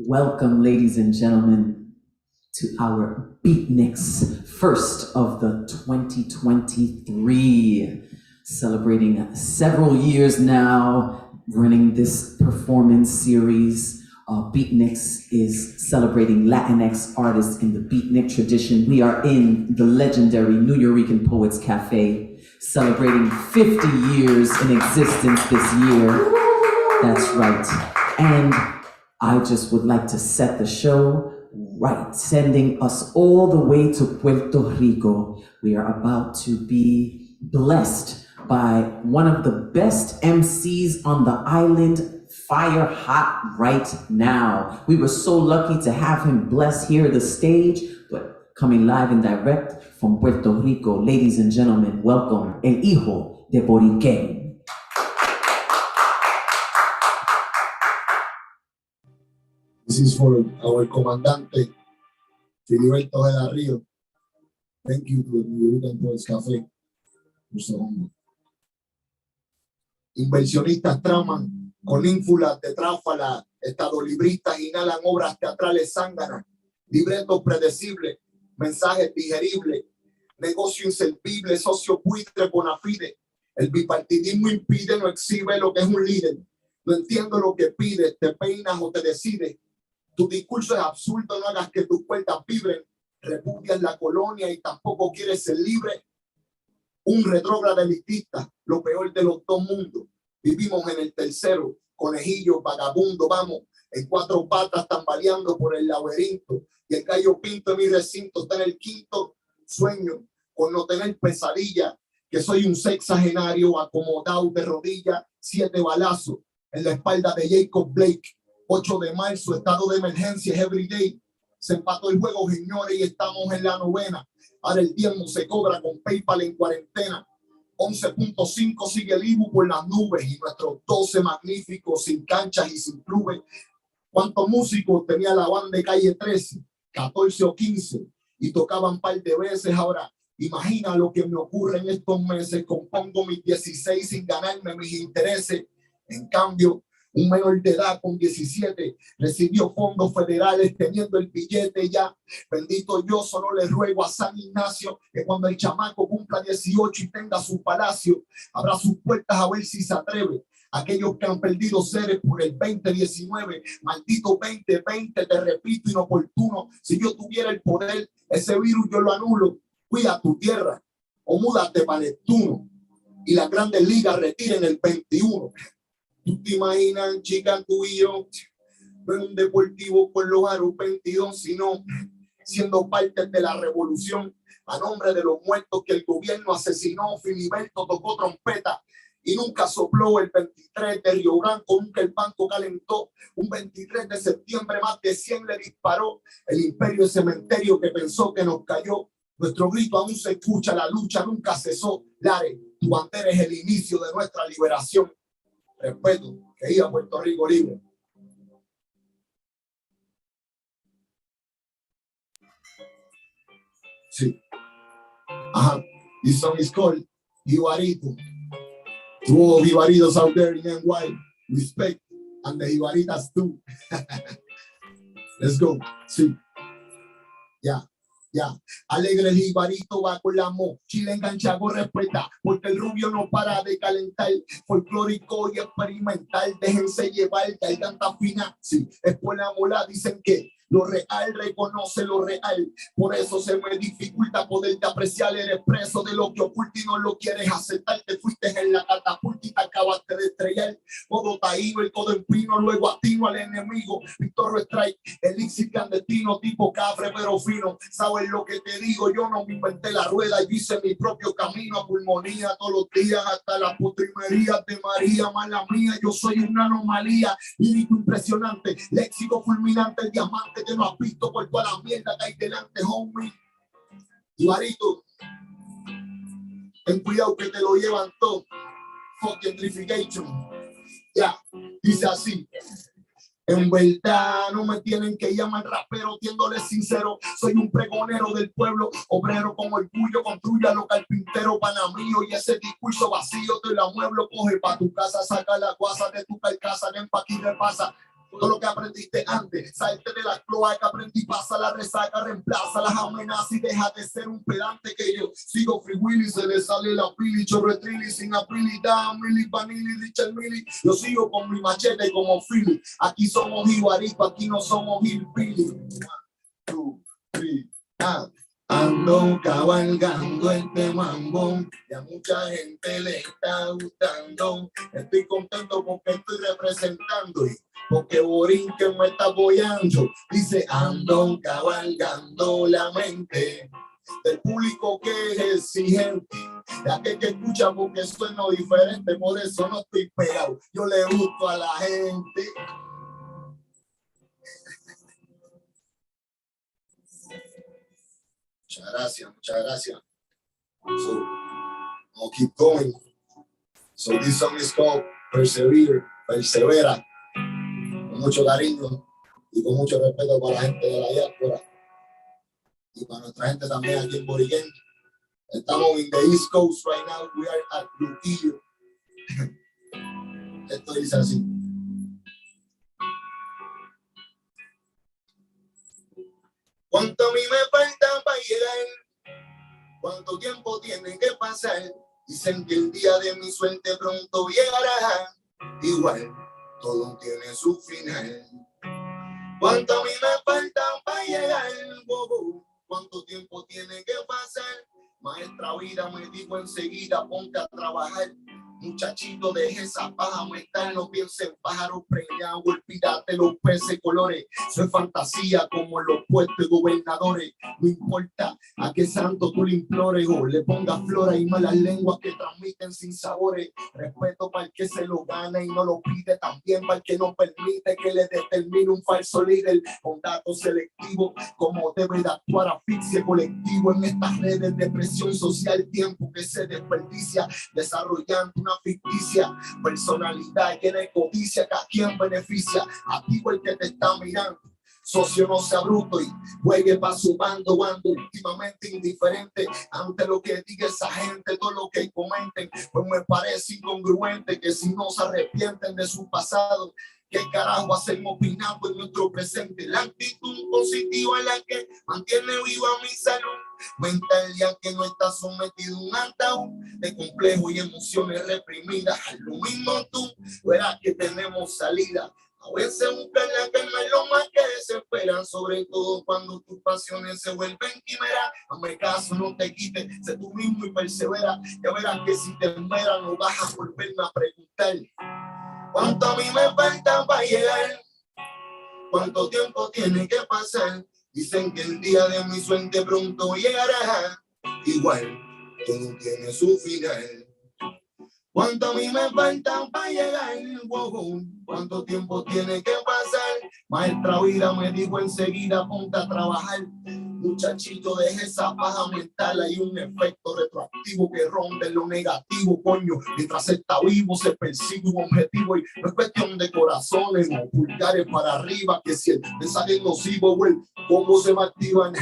Welcome, ladies and gentlemen, to our BEATNIX, first of the 2023, celebrating several years now, running this performance series. BEATNIX is celebrating Latinx artists in the beatnik tradition. We are in the legendary Nuyorican Poets Café, celebrating 50 years in existence this year. That's right. And I just would like to set the show right, sending us all the way to Puerto Rico. We are about to be blessed by one of the best MCs on the island, fire hot right now. We were so lucky to have him bless here the stage, but coming live and direct from Puerto Rico, ladies and gentlemen, welcome El Hijo de Borikén. This is for our comandante, Filiberto de la Río. Thank you to the Nuyorican Poets Café por su honor. Inversionistas traman con ínfulas de tráfala, estadolibristas inhalan obras teatrales zánganas, libretos predecibles, mensajes digeribles, negocio inservible, socio buitre bona fide. El bipartidismo impide, no exhibe lo que es un líder. No entiendo lo que pides, te peinas o te decides. Tu discurso es absurdo, no hagas que tus puertas vibren. Repudias la colonia y tampoco quieres ser libre. Un retrógrado elitista, lo peor de los dos mundos. Vivimos en el tercero, conejillo, vagabundo, vamos, en cuatro patas tambaleando por el laberinto. Y el gallo pinto en mi recinto está en el quinto sueño, con no tener pesadilla, que soy un sexagenario acomodado de rodillas, 7 balazos en la espalda de Jacob Blake. 8 de marzo, estado de emergencia, everyday. Se empató el juego, señores, y estamos en la novena. Ahora el tiempo se cobra con PayPal en cuarentena. 11.5 sigue el IBU por las nubes y nuestros 12 magníficos sin canchas y sin clubes. ¿Cuántos músicos tenía la banda de Calle 13? 14 o 15 y tocaban un par de veces. Ahora imagina lo que me ocurre en estos meses. Compongo mis 16 sin ganarme mis intereses. En cambio, un menor de edad con 17 recibió fondos federales teniendo el billete ya. Bendito yo, solo le ruego a San Ignacio que cuando el chamaco cumpla 18 y tenga su palacio, abra sus puertas a ver si se atreve. Aquellos que han perdido seres por el 2019, maldito 2020, te repito, inoportuno. Si yo tuviera el poder, ese virus yo lo anulo. Cuida tu tierra o múdate para Neptuno y las grandes ligas retiren el 21. ¿Tú te imaginas, chica, tú y yo, no en un deportivo con los aros 22, sino siendo parte de la revolución a nombre de los muertos que el gobierno asesinó? Filiberto tocó trompeta y nunca sopló el 23 de Río Branco, nunca el banco calentó. Un 23 de septiembre más de 100 le disparó. El imperio de cementerio que pensó que nos cayó. Nuestro grito aún se escucha, la lucha nunca cesó. Lare, tu bandera es el inicio de nuestra liberación. Respeto, que iba a Puerto Rico libre. Sí. Ajá. This song is called Jibarito. To all Jibaritos out there in NY, respect, and the Jibaritas too. Let's go. Sí. Ya. Ya, alegre el jibarito va con la mochila enganchado, respeta, porque el rubio no para de calentar, folclórico y experimental, déjense llevar, que hay tanta fina, sí, es por la mola, dicen que lo real reconoce lo real, por eso se me dificulta poderte apreciar, eres preso de lo que oculta y no lo quieres aceptar, te fuiste en la catapulta y te acabaste de estrellar, modo taíno, el codo en pino, luego atino al enemigo, Víctor Strike, elixir clandestino, tipo cafre pero fino, sabes lo que te digo, yo no me inventé la rueda, yo hice mi propio camino, pulmonía todos los días, hasta la postrimería de María, mala mía, yo soy una anomalía, lírico impresionante, léxico fulminante, el diamante que no has visto por toda la mierda que hay delante, homie. Jibarito, ten cuidado que te lo llevan todo, fucking gentrification, ya, dice así. En verdad no me tienen que llamar rapero, tiéndole sincero, soy un pregonero del pueblo, obrero con orgullo, construya lo carpintero panamío y ese discurso vacío te lo mueblo, coge pa' tu casa, saca la guasa de tu carcasa, ven pa' aquí repasa. Todo lo que aprendiste antes, salte de la cloaca, aprendí, pasa la resaca, reemplaza las amenazas y deja de ser un pedante que yo sigo free willy, se le sale la pili, chorre trilli, sin habilidad, mili, vanilli, Richard Milli, yo sigo con mi machete como Philly, aquí somos jibarito, aquí no somos hillbilly. 1, 2, 3, ando cabalgando este mambo y a mucha gente le está gustando. Estoy contento porque estoy representando y porque Borikén me está apoyando. Dice ando cabalgando la mente del público que es exigente, de aquel que escucha porque sueno diferente, por eso no estoy pegado. Yo le gusto a la gente. Muchas gracias, muchas gracias. So, I'll keep going. So this song is called Persevere, Persevera. Con mucho cariño y con mucho respeto para la gente de la diáspora y para nuestra gente también aquí en Borikén. Estamos en the East Coast right now. We are at Trujillo. Esto dice así. ¿Cuánto a mí me falta para llegar? ¿Cuánto tiempo tiene que pasar? Dicen que el día de mi suerte pronto llegará. Igual, todo tiene su final. ¿Cuánto a mí me falta para llegar? ¿Cuánto tiempo tiene que pasar? Maestra vida me dijo enseguida, ponte a trabajar. Muchachito, deje esa paja mental, no piense en pájaros preñados, olvídate los peces colores. Soy fantasía como los puestos gobernadores. No importa a qué santo tú le implores o le pongas flora y malas lenguas que transmiten sin sabores. Respeto para el que se lo gana y no lo pide, también para el que no permite que le determine un falso líder con datos selectivos, como debe de actuar asfixia colectivo en estas redes de presión social, tiempo que se desperdicia desarrollando una ficticia personalidad llena de codicia que a quien beneficia. Activo el que te está mirando, socio no sea bruto y juegue para su bando, cuando últimamente indiferente ante lo que diga esa gente, todo lo que comenten, pues me parece incongruente que si no se arrepienten de su pasado, ¿qué carajo hacemos opinando en nuestro presente? La actitud positiva es la que mantiene viva mi salud mental, ya que no está sometido a un ataúd de complejos y emociones reprimidas. Lo mismo tú, verás que tenemos salida. A veces buscar la calma es lo más que desesperan, sobre todo cuando tus pasiones se vuelven quimeras. Hazme caso, no te quites, sé tú mismo y persevera. Ya verás que si te esmeras no vas a volverme a preguntar cuánto a mí me falta para llegar, cuánto tiempo tiene que pasar. Dicen que el día de mi suerte pronto llegará. Igual, todo tiene su final. ¿Cuánto a mí me falta para llegar? Wow, ¿cuánto tiempo tiene que pasar? Maestra vida me dijo enseguida, ponte a trabajar. Muchachito, deje esa paja mental. Hay un efecto retroactivo que ronda en lo negativo, coño. Mientras se está vivo, se persigue un objetivo. Y no es cuestión de corazones o pulgares para arriba, que si el mensaje es nocivo, güey, ¿cómo se me activan?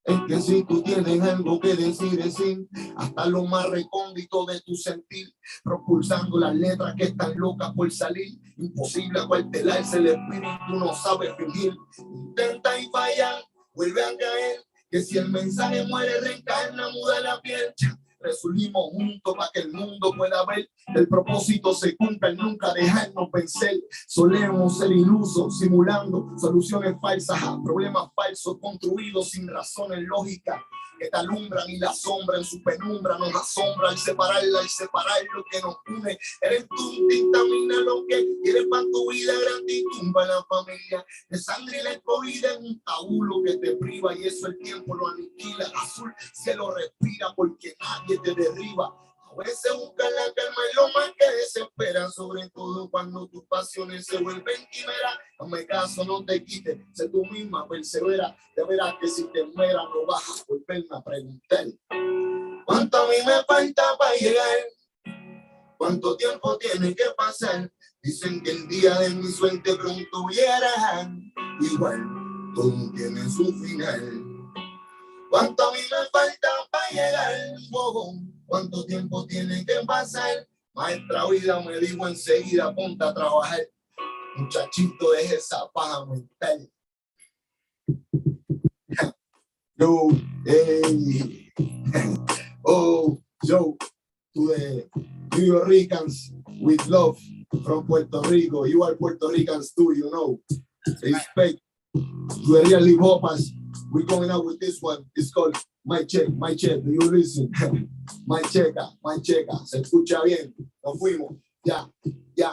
Es que si tú tienes algo que decir hasta lo más recóndito de tu sentir, propulsando las letras que están locas por salir, imposible acuartelarse el espíritu, no sabe fingir, intenta y falla, vuelve a caer, que si el mensaje muere reencarna, muda la piel. Resurgimos juntos para que el mundo pueda ver el propósito se cumpla, nunca dejarnos vencer. Solemos ser ilusos, simulando soluciones falsas a problemas falsos construidos sin razones lógicas que te alumbran, y la sombra en su penumbra nos asombra al separar lo que nos une. Eres tú, dictamina lo que quieres para tu vida, gratitud para la familia, de sangre y la escogida en un tabulo que te priva, y eso el tiempo lo aniquila. Azul cielo respira porque nadie te derriba. A veces buscar la calma es lo más que desespera, sobre todo cuando tus pasiones se vuelven quimeras. Hazme caso, no te quites, sé tú misma, persevera. Ya verás que si te esmeras no vas a volverme a preguntar cuánto a mí me falta para llegar, cuánto tiempo tiene que pasar. Dicen que el día de mi suerte pronto llegará. Igual, todo tiene su final. ¿Cuánto a mí me falta para llegar? ¿Cuánto tiempo tiene que pasar? Maestra vida me dijo enseguida, ponte a trabajar. Muchachito, deje esa paja mental. Yo, hey. Oh, yo, to the Nuyoricans with love from Puerto Rico. You are Puerto Ricans too, you know. Respect to the real hip hoppers. We're going out with this one. It's called My Check, My Check. Do you listen? My Checa, My Checa. Se escucha bien. Nos fuimos. Ya, ya.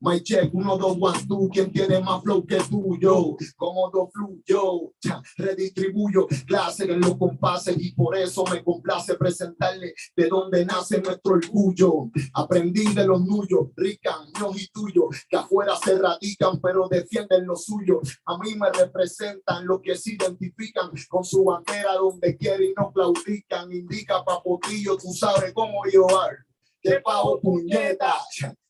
My check, 1, 2, 1, 2, ¿quién tiene más flow que tú? Yo, como dos fluyo, redistribuyo clases en los compases y por eso me complace presentarle de donde nace nuestro orgullo. Aprendí de los Nuyorican, míos y tuyos, que afuera se radican pero defienden lo suyo. A mí me representan los que se identifican con su bandera donde quieren y no claudican. Indica papotillo, tú sabes cómo llevar. Que pago puñeta,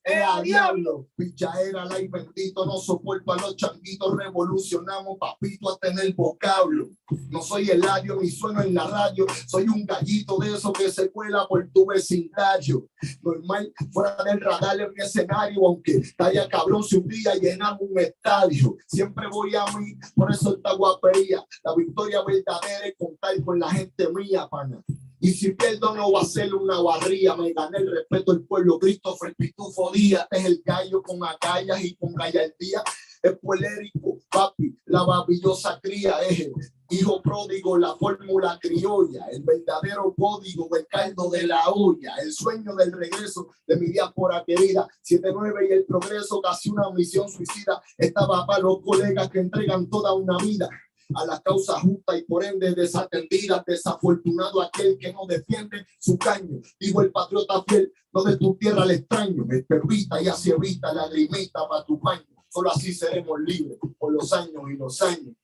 a diablo, pichadera, la y bendito, no soporto a los changuitos, revolucionamos papito hasta en el vocablo. No soy el labio ni sueno en la radio, soy un gallito de esos que se cuela por tu vecindario. Normal, fuera del radar en mi escenario, aunque estaría cabrón si un día llenamos un estadio. Siempre voy a mí, por eso esta guapería. La victoria verdadera es contar con la gente mía, pana. Y si pierdo no va a ser una barría. Me gané el respeto del pueblo. Christopher Pitufo Díaz es el gallo con agallas y con gallardía. Es polérico, papi, la babillosa cría. Es hijo pródigo, la fórmula criolla. El verdadero código del caldo de la olla. El sueño del regreso de mi diáspora querida. 7-9 y el progreso, casi una misión suicida. Estaba para los colegas que entregan toda una vida a la causa justa y por ende desatendida. Desafortunado aquel que no defiende su caño. Digo el patriota fiel, no de tu tierra al extraño. Espervita y así evita lagrimita para tu baño. Solo así seremos libres por los años y los años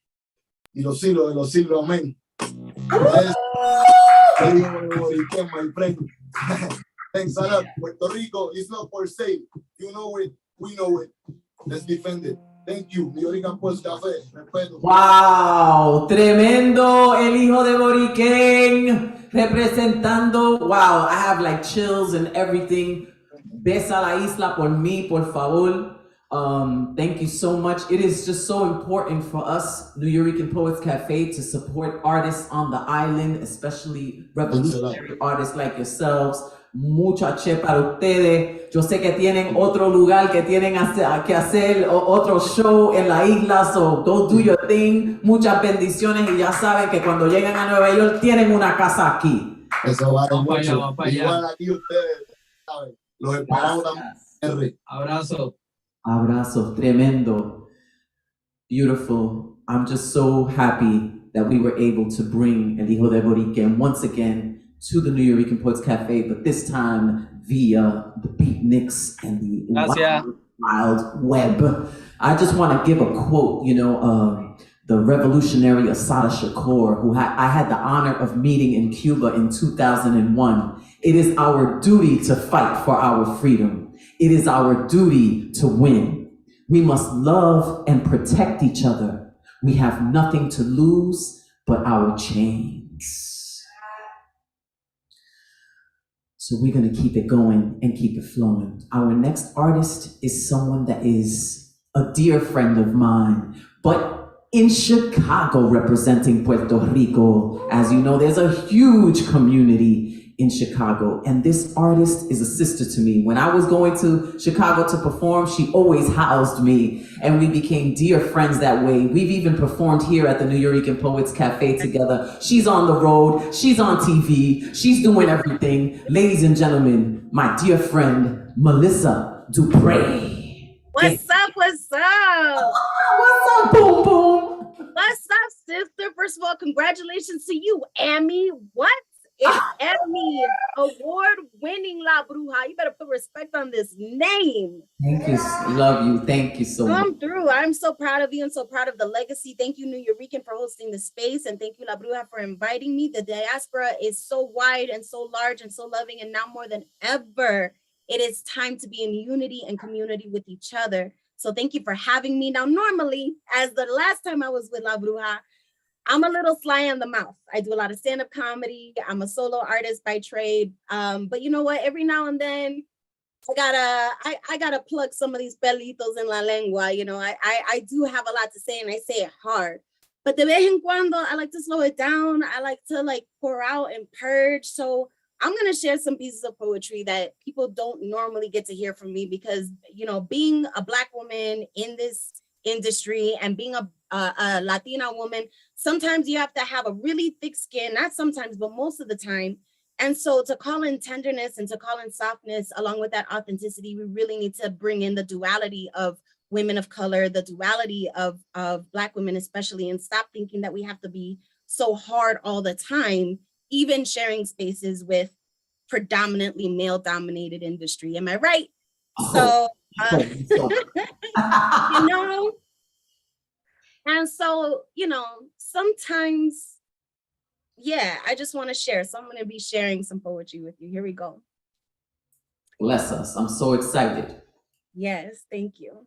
y los siglos de los siglos. Amén. Hijo de Borikén, my friend. Thanks a lot. Puerto Rico is not for sale. You know it, we know it. Let's defend it. Thank you, Nuyorican Poets Café. Respeto. Wow, tremendo, el hijo de Borikén representando. Wow, I have like chills and everything. Besa la isla por mí, por favor. Thank you so much. It is just so important for us, Nuyorican Poets Café, to support artists on the island, especially revolutionary artists like yourselves. Mucha che para ustedes. Yo sé que tienen otro lugar que tienen que hacer otro show en la isla, so go do your thing. Muchas bendiciones y ya saben que cuando llegan a Nueva York tienen una casa aquí. Eso vale mucho. Igual aquí ustedes saben. Los esperamos también. Abrazo. Abrazos, tremendo. Beautiful. I'm just so happy that we were able to bring El Hijo de Borikén once again to the Nuyorican Poets Café, but this time via the BEATNIX and the wild web. I just want to give a quote, the revolutionary Asada Shakur, who I had the honor of meeting in Cuba in 2001. It is our duty to fight for our freedom. It is our duty to win. We must love and protect each other. We have nothing to lose but our chains. So we're going to keep it going and keep it flowing. Our next artist is someone that is a dear friend of mine, but in Chicago representing Puerto Rico. As you know, there's a huge community in Chicago, and this artist is a sister to me. When I was going to Chicago to perform, she always housed me, and we became dear friends that way. We've even performed here at the Nuyorican Poets Café together. She's on the road, she's on TV, she's doing everything. Ladies and gentlemen, my dear friend, Melissa DuPrey. What's up, what's up? What's up, boom, boom? What's up, sister? First of all, congratulations to you, Amy. What? It's Emmy, award-winning La Bruja. You better put respect on this name. Thank you. Love you. Thank you so much. Come through. I'm so proud of you and so proud of the legacy. Thank you, Nuyorican, for hosting the space. And thank you, La Bruja, for inviting me. The diaspora is so wide and so large and so loving. And now more than ever, it is time to be in unity and community with each other. So thank you for having me. Now, normally, as the last time I was with La Bruja, I'm a little sly on the mouth. I do a lot of stand-up comedy. I'm a solo artist by trade. But you know what? Every now and then, I gotta plug some of these pelitos en la lengua. You know, I do have a lot to say and I say it hard. But de vez en cuando, I like to slow it down. I like to like pour out and purge. So I'm gonna share some pieces of poetry that people don't normally get to hear from me because, you know, being a Black woman in this industry and being a Latina woman, sometimes you have to have a really thick skin, not sometimes, but most of the time. And so to call in tenderness and to call in softness along with that authenticity, we really need to bring in the duality of women of color, the duality of Black women especially, and stop thinking that we have to be so hard all the time, even sharing spaces with predominantly male-dominated industry. Am I right? So, you know, and so, you know, sometimes, yeah, I just want to share. So I'm going to be sharing some poetry with you. Here we go. Bless us. I'm so excited. Yes, thank you.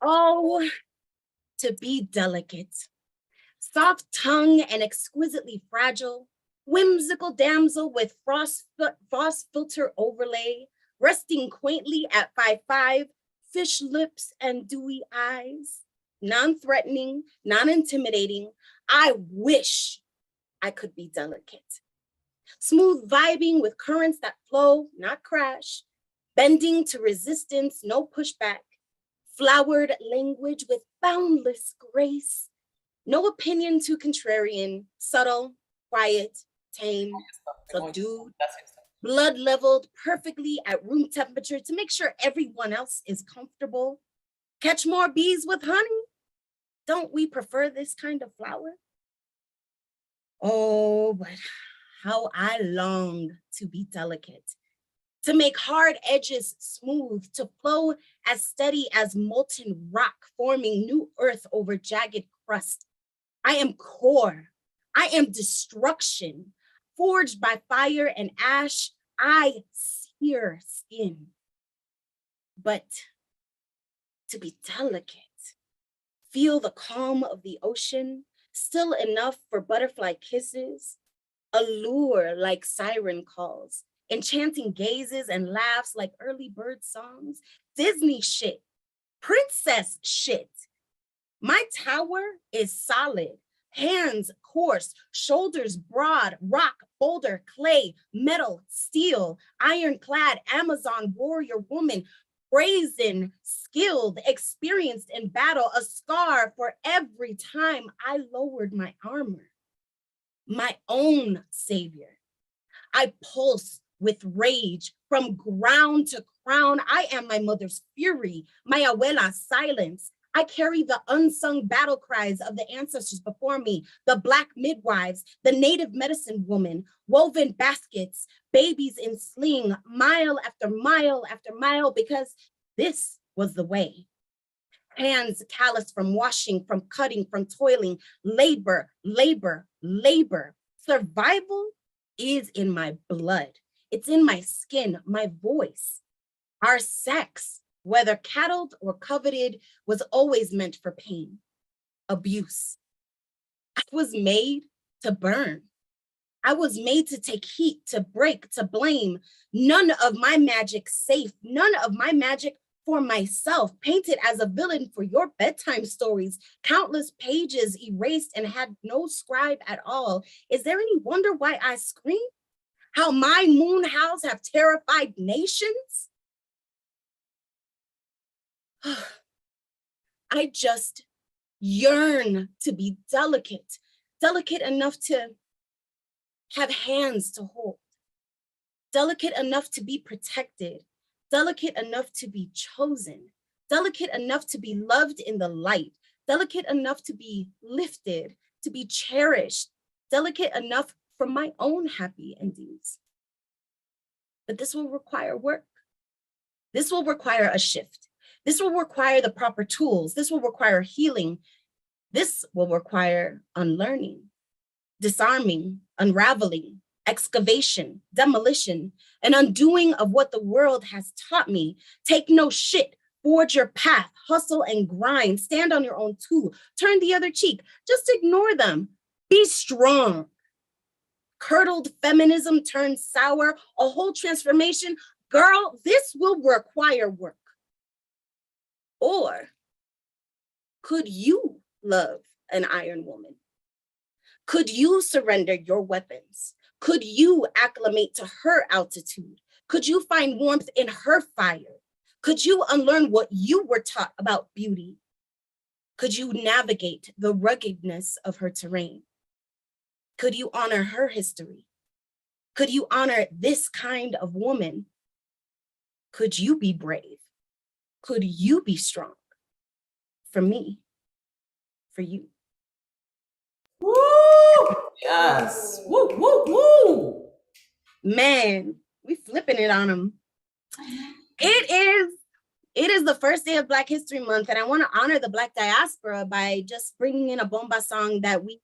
Oh, to be delicate, soft tongue and exquisitely fragile, whimsical damsel with frost filter overlay, resting quaintly at 5'5", fish lips and dewy eyes, non-threatening, non-intimidating. I wish I could be delicate. Smooth vibing with currents that flow, not crash, bending to resistance, no pushback, flowered language with boundless grace, no opinion too contrarian, subtle, quiet, tame, subdued, blood leveled perfectly at room temperature to make sure everyone else is comfortable. Catch more bees with honey? Don't we prefer this kind of flower? Oh, but how I longed to be delicate, to make hard edges smooth, to flow as steady as molten rock, forming new earth over jagged crust. I am core, I am destruction, forged by fire and ash, I sear skin. But to be delicate, feel the calm of the ocean, still enough for butterfly kisses, allure like siren calls, enchanting gazes and laughs like early bird songs, Disney shit, princess shit. My tower is solid, hands coarse, shoulders broad, rock, boulder, clay, metal, steel, ironclad, Amazon warrior woman, brazen, skilled, experienced in battle, a scar for every time I lowered my armor. My own savior. I pulse with rage from ground to crown. I am my mother's fury, my abuela's silence. I carry the unsung battle cries of the ancestors before me, the Black midwives, the native medicine woman, woven baskets, babies in sling, mile after mile after mile, because this was the way. Hands calloused from washing, from cutting, from toiling, labor, labor, labor. Survival is in my blood. It's in my skin, my voice. Our sex, whether cattled or coveted, was always meant for pain, abuse. I was made to burn. I was made to take heat, to break, to blame. None of my magic safe, none of my magic for myself, painted as a villain for your bedtime stories, countless pages erased and had no scribe at all. Is there any wonder why I scream? How my moon howls have terrified nations? I just yearn to be delicate, delicate enough to have hands to hold, delicate enough to be protected, delicate enough to be chosen, delicate enough to be loved in the light, delicate enough to be lifted, to be cherished, delicate enough for my own happy endings. But this will require work. This will require a shift. This will require the proper tools. This will require healing. This will require unlearning, disarming, unraveling, excavation, demolition, an undoing of what the world has taught me. Take no shit, forge your path, hustle and grind, stand on your own too, turn the other cheek, just ignore them, be strong. Curdled feminism turned sour, a whole transformation, girl, this will require work. Or could you love an iron woman? Could you surrender your weapons? Could you acclimate to her altitude? Could you find warmth in her fire? Could you unlearn what you were taught about beauty? Could you navigate the ruggedness of her terrain? Could you honor her history? Could you honor this kind of woman? Could you be brave? Could you be strong? For me, for you. Woo! Yes. Woo, woo, woo. Man, we flipping it on them. It is the first day of Black History Month, and I want to honor the Black diaspora by just bringing in a bomba song that we,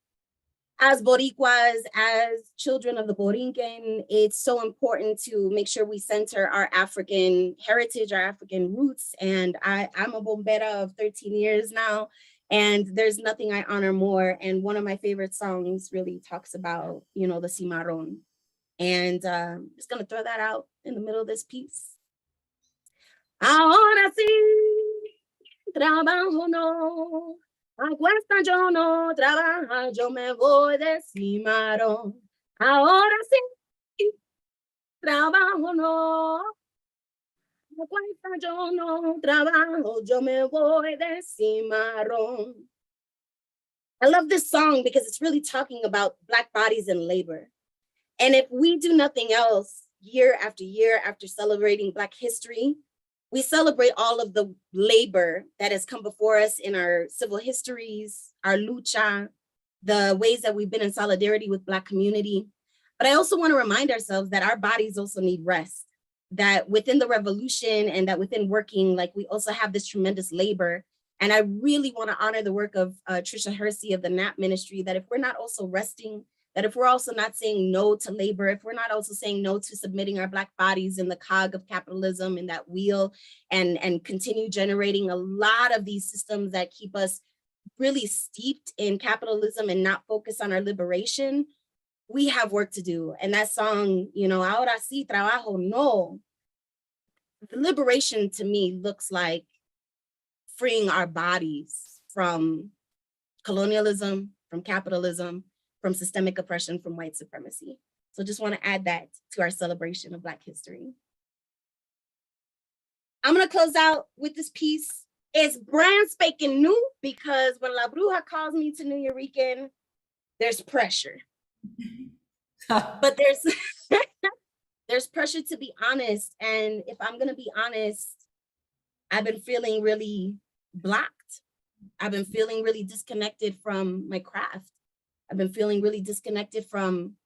as Boricuas, as children of the Borinquen, it's so important to make sure we center our African heritage, our African roots. And I'm a bombera of 13 years now, and there's nothing I honor more. And one of my favorite songs really talks about, the cimarrón. And I'm just gonna throw that out in the middle of this piece. Ahora sí, trabajo no. A cuesta yo no trabajo, yo me voy de cimarrón. Ahora sí, trabajo no. A cuesta yo no trabajo, yo me voy de cimarrón. I love this song because it's really talking about Black bodies in labor. And if we do nothing else, year after celebrating Black history, we celebrate all of the labor that has come before us in our civil histories, our lucha, the ways that we've been in solidarity with Black community. But I also want to remind ourselves that our bodies also need rest, that within the revolution and that within working, like we also have this tremendous labor. And I really want to honor the work of Trisha Hersey of the NAP ministry, that if we're not also resting, that if we're also not saying no to labor, if we're not also saying no to submitting our Black bodies in the cog of capitalism, in that wheel, and continue generating a lot of these systems that keep us really steeped in capitalism and not focus on our liberation, we have work to do. And that song, ahora sí, trabajo, no. The liberation to me looks like freeing our bodies from colonialism, from capitalism, from systemic oppression, from white supremacy. So just want to add that to our celebration of Black history. I'm going to close out with this piece. It's brand spanking new because when La Bruja calls me to Nuyorican, there's pressure. But there's pressure to be honest. And if I'm going to be honest, I've been feeling really blocked. I've been feeling really disconnected from my craft. I've been feeling really disconnected from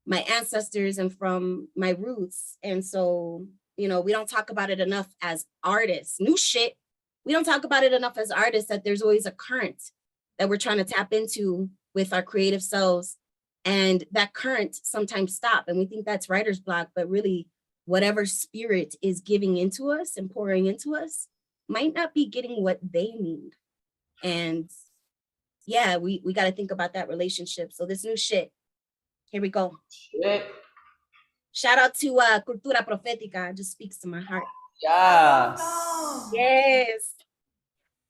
my ancestors and from my roots. And so, we don't talk about it enough as artists. New shit. We don't talk about it enough as artists, that there's always a current that we're trying to tap into with our creative selves. And that current sometimes stop. And we think that's writer's block, but really whatever spirit is giving into us and pouring into us might not be getting what they need. And yeah, we got to think about that relationship. So this new shit, here we go. Shit. Shout out to Cultura Profética. It just speaks to my heart. Yes. Yes.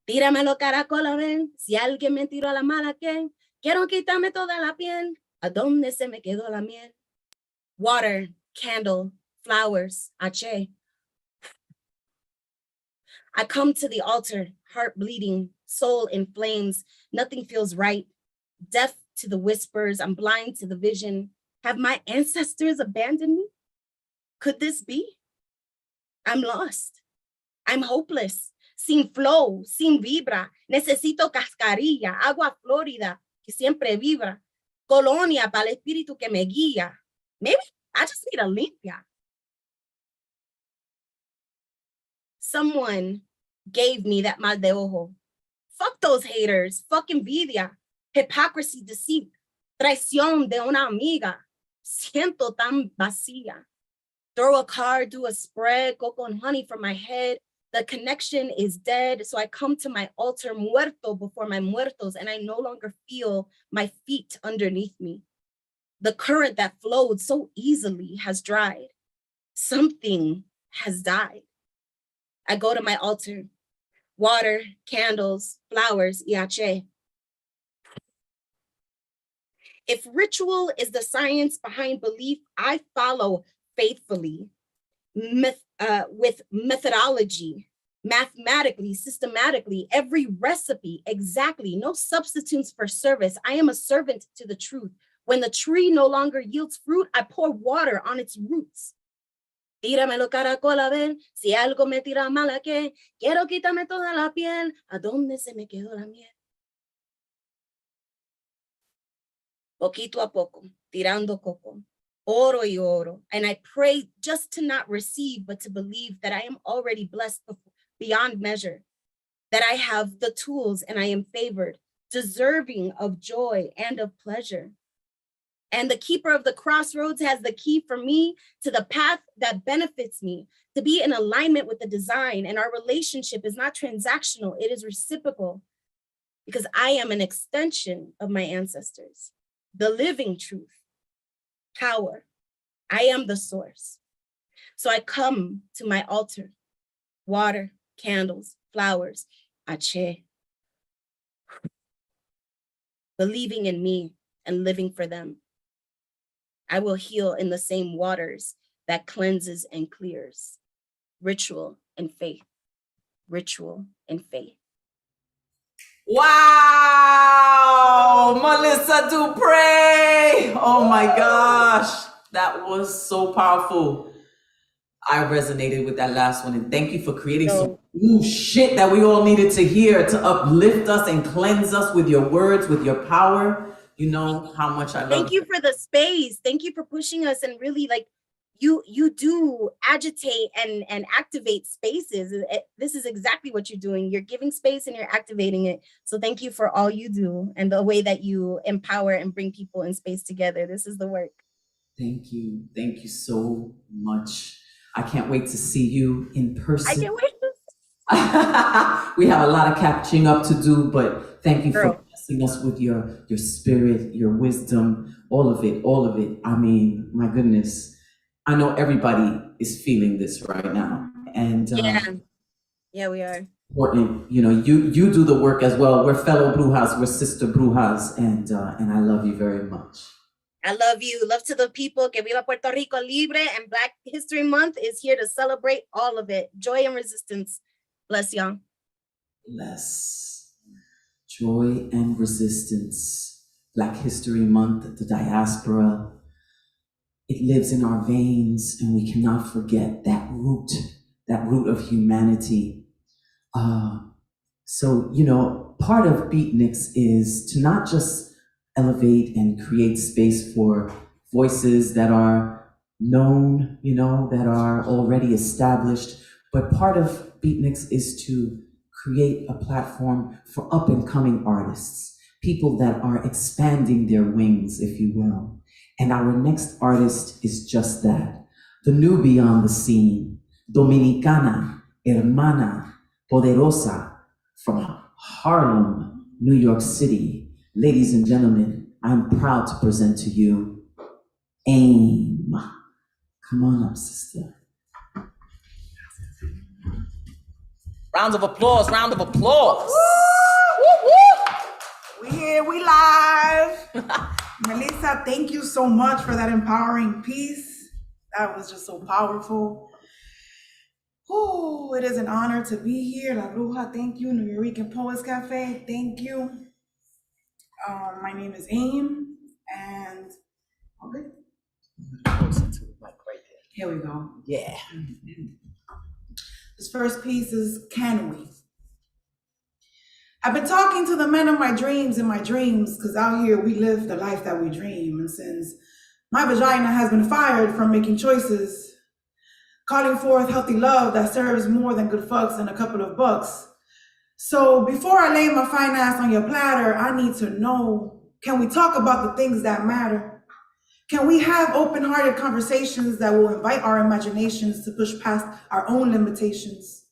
Tíramelo caracola, ven. Si alguien me tiró la mala, ¿quién? Quiero quitarme toda la piel. ¿A dónde se me quedó la miel? Water, candle, flowers, ache. I come to the altar, heart bleeding, soul in flames. Nothing feels right. Deaf to the whispers, I'm blind to the vision. Have my ancestors abandoned me? Could this be? I'm lost. I'm hopeless. Sin flow, sin vibra. Necesito cascarilla, agua florida, que siempre vibra. Colonia para el espíritu que me guía. Maybe I just need a limpia. Someone gave me that mal de ojo. Fuck those haters, fuck envidia, hypocrisy, deceit, traición de una amiga. Siento tan vacía. Throw a card, do a spread, cocoa and honey from my head. The connection is dead. So I come to my altar muerto before my muertos, and I no longer feel my feet underneath me. The current that flowed so easily has dried. Something has died. I go to my altar, water, candles, flowers, iache. If ritual is the science behind belief, I follow faithfully, with methodology, mathematically, systematically, every recipe, exactly, no substitutes for service. I am a servant to the truth. When the tree no longer yields fruit, I pour water on its roots. Tíramelo caracol a ver, si algo me tira mal a que, quiero quitarme toda la piel, ¿a dónde se me quedó la miel? Poquito a poco, tirando coco, oro y oro. And I pray just to not receive, but to believe that I am already blessed beyond measure, that I have the tools and I am favored, deserving of joy and of pleasure. And the keeper of the crossroads has the key for me to the path that benefits me, to be in alignment with the design. And our relationship is not transactional, it is reciprocal, because I am an extension of my ancestors, the living truth, power. I am the source. So I come to my altar, water, candles, flowers, ache, believing in me and living for them. I will heal in the same waters that cleanses and clears. Ritual and faith, ritual and faith. Wow, Melissa DuPrey. Oh my gosh, that was so powerful. I resonated with that last one, and thank you for creating some new shit that we all needed to hear to uplift us and cleanse us with your words, with your power. You know how much I love. Thank you for the space. Thank you for pushing us, and really, like, you do agitate and activate spaces. This is exactly what you're doing. You're giving space and you're activating it. So thank you for all you do and the way that you empower and bring people in space together. This is the work. Thank you. Thank you so much. I can't wait to see you in person. I can't wait. We have a lot of catching up to do, but thank you Girl. for blessing us with your spirit, your wisdom, all of it, all of it. I mean, my goodness, I know everybody is feeling this right now, and yeah, we are. Important, you know, you do the work as well. We're fellow Brujas, we're sister Brujas, and I love you very much. I love you. Love to the people. Que viva Puerto Rico libre, and Black History Month is here to celebrate all of it. Joy and resistance. Bless y'all. Bless. Joy and resistance. Black History Month, the diaspora. It lives in our veins, and we cannot forget that root of humanity. So, you know, part of BEATNIX is to not just elevate and create space for voices that are known, you know, that are already established, but part of BEATNIX is to create a platform for up and coming artists, people that are expanding their wings, if you will. And our next artist is just that, the newbie on the scene, Dominicana, hermana, poderosa, from Harlem, New York City. Ladies and gentlemen, I'm proud to present to you AIM. Come on up, sister. Round of applause, round of applause. Woo, woo, woo. We here, we live. Melissa, thank you so much for that empowering piece. That was just so powerful. Oh, it is an honor to be here. La Bruja, thank you. Nuyorican Poets Café, thank you. My name is AIM, and okay. Here we go. Yeah. This first piece is Can We? I've been talking to the men of my dreams in my dreams, because out here we live the life that we dream. And since my vagina has been fired from making choices, calling forth healthy love that serves more than good fucks and a couple of bucks. So before I lay my fine ass on your platter, I need to know, can we talk about the things that matter? Can we have open-hearted conversations that will invite our imaginations to push past our own limitations?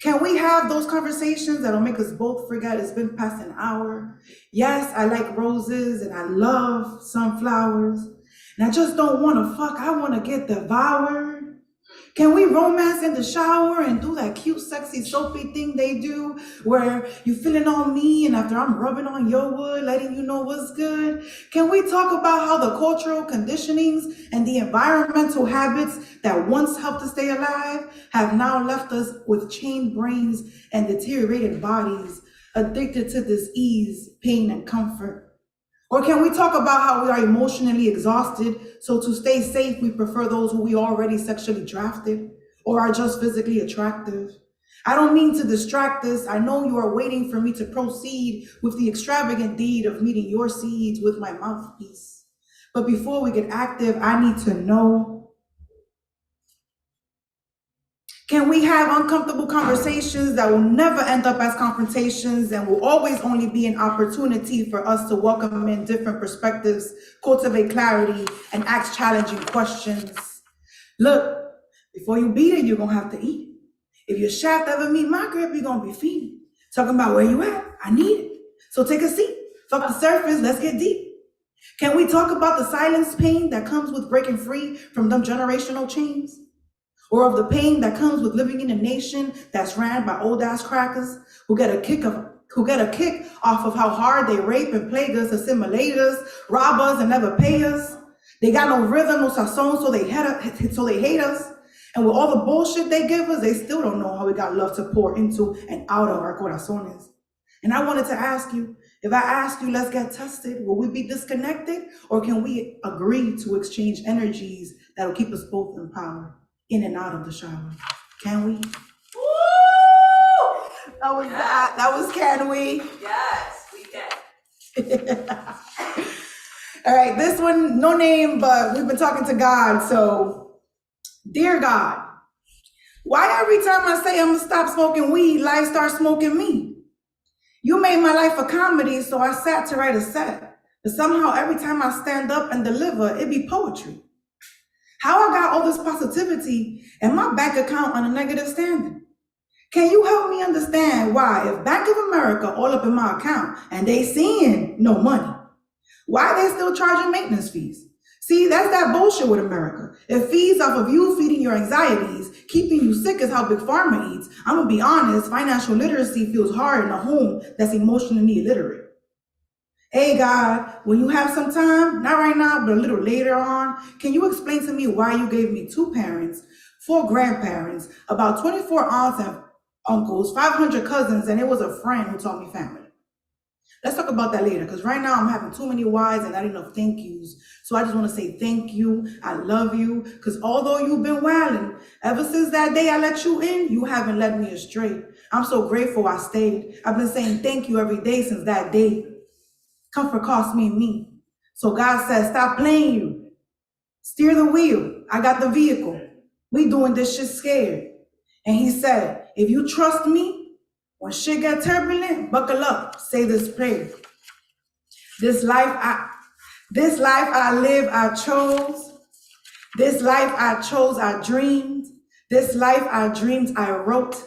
Can we have those conversations that'll make us both forget it's been past an hour? Yes, I like roses and I love sunflowers. And I just don't want to fuck, I want to get devoured. Can we romance in the shower and do that cute, sexy, soapy thing they do where you feeling on me and after I'm rubbing on your wood, letting you know what's good? Can we talk about how the cultural conditionings and the environmental habits that once helped us stay alive have now left us with chained brains and deteriorated bodies, addicted to disease, pain, and comfort? Or can we talk about how we are emotionally exhausted, so to stay safe, we prefer those who we already sexually drafted or are just physically attractive? I don't mean to distract us. I know you are waiting for me to proceed with the extravagant deed of meeting your seeds with my mouthpiece. But before we get active, I need to know, can we have uncomfortable conversations that will never end up as confrontations and will always only be an opportunity for us to welcome in different perspectives, cultivate clarity, and ask challenging questions? Look, before you beat it, you're gonna have to eat. If your shaft ever meet my grip, you're gonna be feeding. Talking about where you at, I need it. So take a seat, fuck the surface, let's get deep. Can we talk about the silence pain that comes with breaking free from them generational chains? Or of the pain that comes with living in a nation that's ran by old ass crackers who get a kick off of how hard they rape and plague us, assimilate us, rob us, and never pay us. They got no rhythm, no sazon, so they hate us. And with all the bullshit they give us, they still don't know how we got love to pour into and out of our corazones. And I wanted to ask you, if I ask you, let's get tested, will we be disconnected? Or can we agree to exchange energies that will keep us both in power? In and out of the shower. Can we? Woo! That was can we? Yes, we can. All right, this one, no name, but we've been talking to God. So, dear God, why every time I say I'm gonna stop smoking weed, life starts smoking me? You made my life a comedy, so I sat to write a set. But somehow every time I stand up and deliver, it be poetry. How I got all this positivity and my bank account on a negative standing? Can you help me understand why, if Bank of America all up in my account and they seeing no money, why they still charging maintenance fees? See, that's that bullshit with America. It feeds off of you feeding your anxieties, keeping you sick is how Big Pharma eats. I'm gonna be honest, financial literacy feels hard in a home that's emotionally illiterate. Hey God, when you have some time, not right now, but a little later on, can you explain to me why you gave me 2 parents, 4 grandparents, about 24 aunts and uncles, 500 cousins, and it was a friend who taught me family? Let's talk about that later, because right now I'm having too many whys and not enough thank yous. So I just want to say thank you, I love you, because although you've been wilding, ever since that day I let you in, you haven't led me astray. I'm so grateful I stayed. I've been saying thank you every day since that day. Comfort cost me. So God says, stop playing you. Steer the wheel. I got the vehicle. We doing this shit scared. And he said, if you trust me, when shit get turbulent, buckle up, say this prayer. This life I live, I chose. This life I chose, I dreamed. This life I dreamed, I wrote.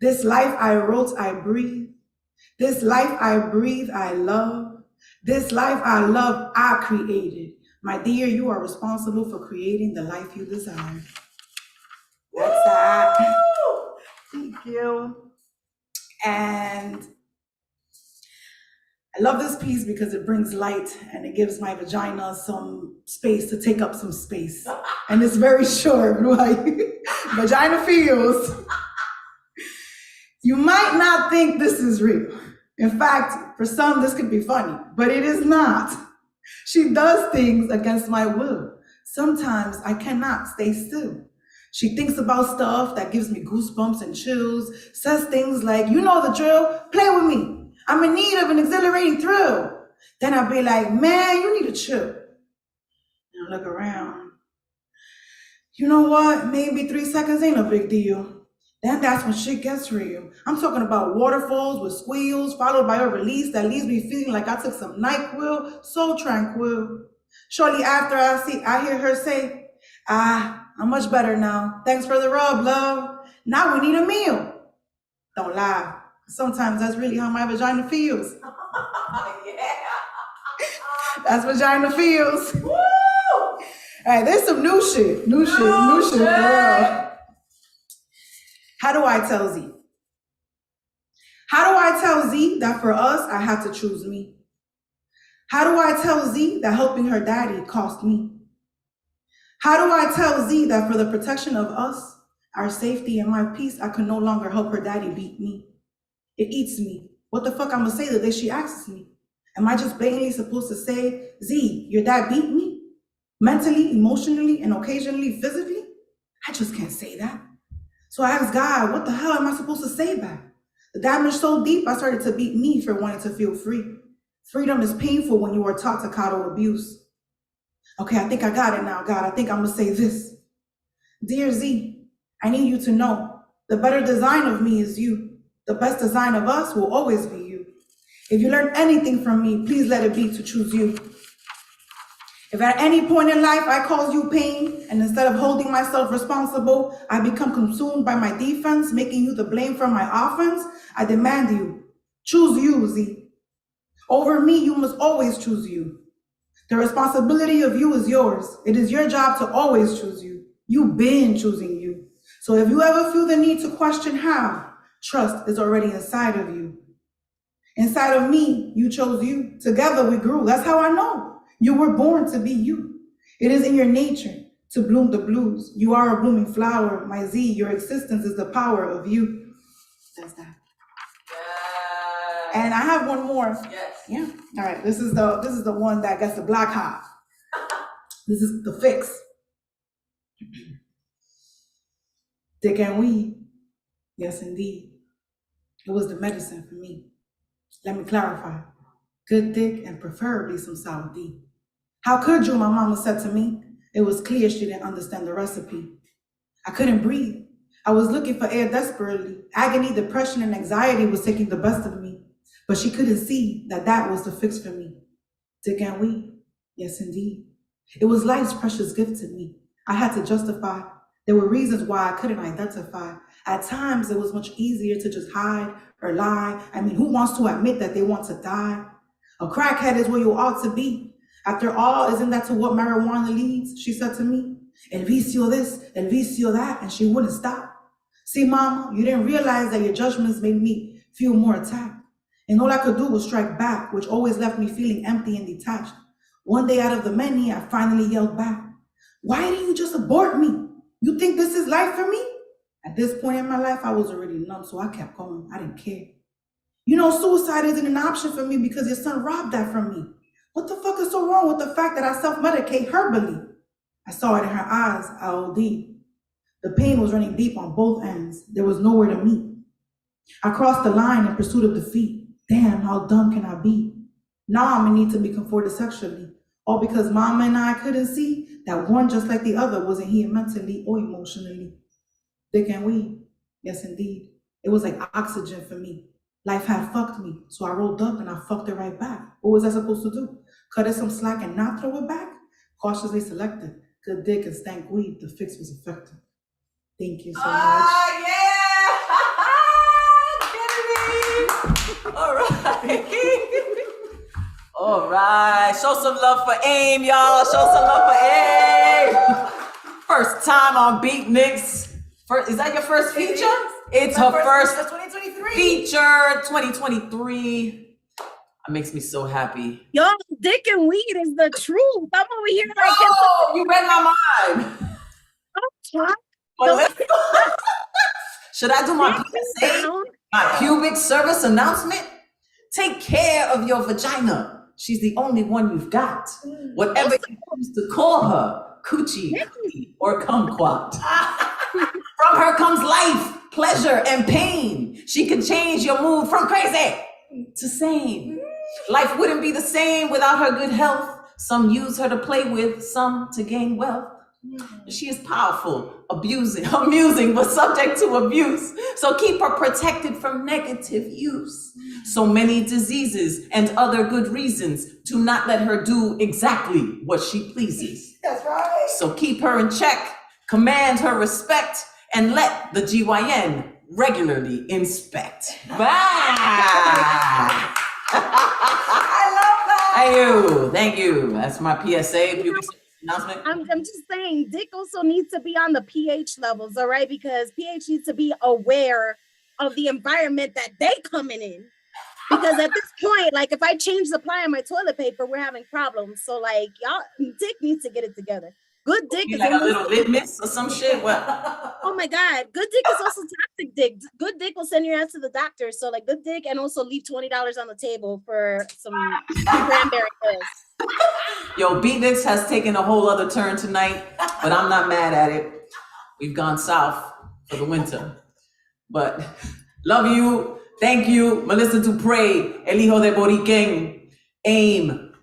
This life I wrote, I breathe. This life I breathe, I love. This life I love, I created. My dear, you are responsible for creating the life you desire. That's that. Thank you. And I love this piece because it brings light and it gives my vagina some space to take up some space. And it's very short, like vagina feels. You might not think this is real. In fact, for some, this could be funny, but it is not. She does things against my will. Sometimes I cannot stay still. She thinks about stuff that gives me goosebumps and chills, says things like, you know the drill, play with me. I'm in need of an exhilarating thrill. Then I'll be like, man, you need to chill. And I look around. You know what? Maybe 3 seconds ain't a big deal. Then that's when shit gets real. I'm talking about waterfalls with squeals, followed by a release that leaves me feeling like I took some NyQuil, so tranquil. Shortly after I hear her say, I'm much better now. Thanks for the rub, love. Now we need a meal. Don't lie. Sometimes that's really how my vagina feels. Yeah. That's vagina feels. Woo! All right, there's some new shit for real. How do I tell Z? How do I tell Z that for us, I had to choose me? How do I tell Z that helping her daddy cost me? How do I tell Z that for the protection of us, our safety and my peace, I could no longer help her daddy beat me? It eats me. What the fuck I'm gonna say the day she asks me? Am I just blatantly supposed to say, Z, your dad beat me? Mentally, emotionally, and occasionally physically? I just can't say that. So I asked God, what the hell am I supposed to say back? The damage so deep, I started to beat me for wanting to feel free. Freedom is painful when you are taught to coddle abuse. Okay, I think I got it now, God. I think I'm gonna say this. Dear Z, I need you to know the better design of me is you. The best design of us will always be you. If you learn anything from me, please let it be to choose you. If at any point in life I cause you pain, and instead of holding myself responsible, I become consumed by my defense, making you the blame for my offense, I demand you. Choose you, Z. Over me, you must always choose you. The responsibility of you is yours. It is your job to always choose you. You've been choosing you. So if you ever feel the need to question how, trust is already inside of you. Inside of me, you chose you. Together we grew. That's how I know. You were born to be you. It is in your nature to bloom the blues. You are a blooming flower. My Z, your existence is the power of you. That's that. Yes. And I have one more. Yes. Yeah. All right. This is the one that gets the black hot. This is the fix. Dick and weed. Yes, indeed. It was the medicine for me. Let me clarify. Good dick and preferably some sour D. How could you, my mama said to me. It was clear she didn't understand the recipe. I couldn't breathe. I was looking for air desperately. Agony, depression, and anxiety was taking the best of me. But she couldn't see that that was the fix for me. Dick and weed. Yes, indeed. It was life's precious gift to me. I had to justify. There were reasons why I couldn't identify. At times, it was much easier to just hide or lie. I mean, who wants to admit that they want to die? A crackhead is where you ought to be. After all, isn't that to what marijuana leads? She said to me. El vicio this, el vicio that, and she wouldn't stop. See, mama, you didn't realize that your judgments made me feel more attacked. And all I could do was strike back, which always left me feeling empty and detached. One day out of the many, I finally yelled back. Why didn't you just abort me? You think this is life for me? At this point in my life, I was already numb, so I kept going. I didn't care. You know, suicide isn't an option for me because your son robbed that from me. What the fuck is so wrong with the fact that I self-medicate herbally? I saw it in her eyes. I OD'd. The pain was running deep on both ends. There was nowhere to meet. I crossed the line in pursuit of defeat. Damn, how dumb can I be? Now I'm in need to be comforted sexually. All because mama and I couldn't see that one, just like the other, wasn't here mentally or emotionally. Dick and weed. Yes, indeed. It was like oxygen for me. Life had fucked me, so I rolled up and I fucked it right back. What was I supposed to do? Cut it some slack and not throw it back? Cautiously selected. Good dick and stank weed. The fix was effective. Thank you so much. Ah, yeah! Kennedy! All right. All right. Show some love for AIM, y'all. Show some love for AIM. First time on BEATNIX. Is that your first feature? It's her first 2023. feature 2023. It makes me so happy. Yo, dick and weed is the truth. I'm over here like, Oh, you read my mind. what? Melissa, should I do my PSA? My pubic service announcement? Take care of your vagina. She's the only one you've got. Whatever you choose to call her, coochie, or kumquat. From her comes life, pleasure, and pain. She can change your mood from crazy to sane. Life wouldn't be the same without her good health. Some use her to play with, some to gain wealth. She is powerful, amusing, but subject to abuse. So keep her protected from negative use. So many diseases and other good reasons to not let her do exactly what she pleases. That's right. So keep her in check, command her respect, and let the GYN regularly inspect. Bye. I love that. Thank you. That's my PSA. announcement? I'm just saying, Dick also needs to be on the pH levels, all right? Because pH needs to be aware of the environment that they coming in. Because at this point, like if I change the ply on my toilet paper, we're having problems. So like y'all, Dick needs to get it together. Good dick is like a little litmus or some shit. What? Oh my God, good dick is also toxic dick. Good dick will send your ass to the doctor. So like good dick, and also leave $20 on the table for some cranberry juice. Yo, BEATNIX has taken a whole other turn tonight, but I'm not mad at it. We've gone south for the winter. But love you. Thank you, Melissa DuPrey, El Hijo de Borikén, AIM,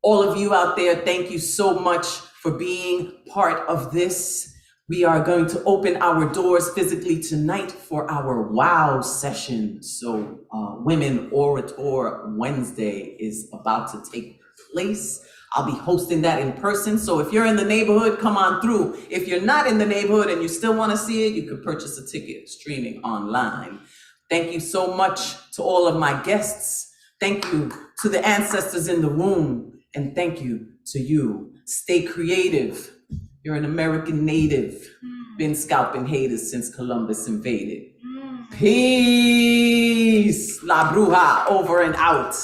all of you out there, thank you so much for being part of this. We are going to open our doors physically tonight for our WOW session. So Women Orator Wednesday is about to take place. I'll be hosting that in person. So if you're in the neighborhood, come on through. If you're not in the neighborhood and you still want to see it, you could purchase a ticket streaming online. Thank you so much to all of my guests. Thank you to the ancestors in the room. And thank you to you. Stay creative. You're an American native. Been scalping haters since Columbus invaded. Peace. La Bruja over and out.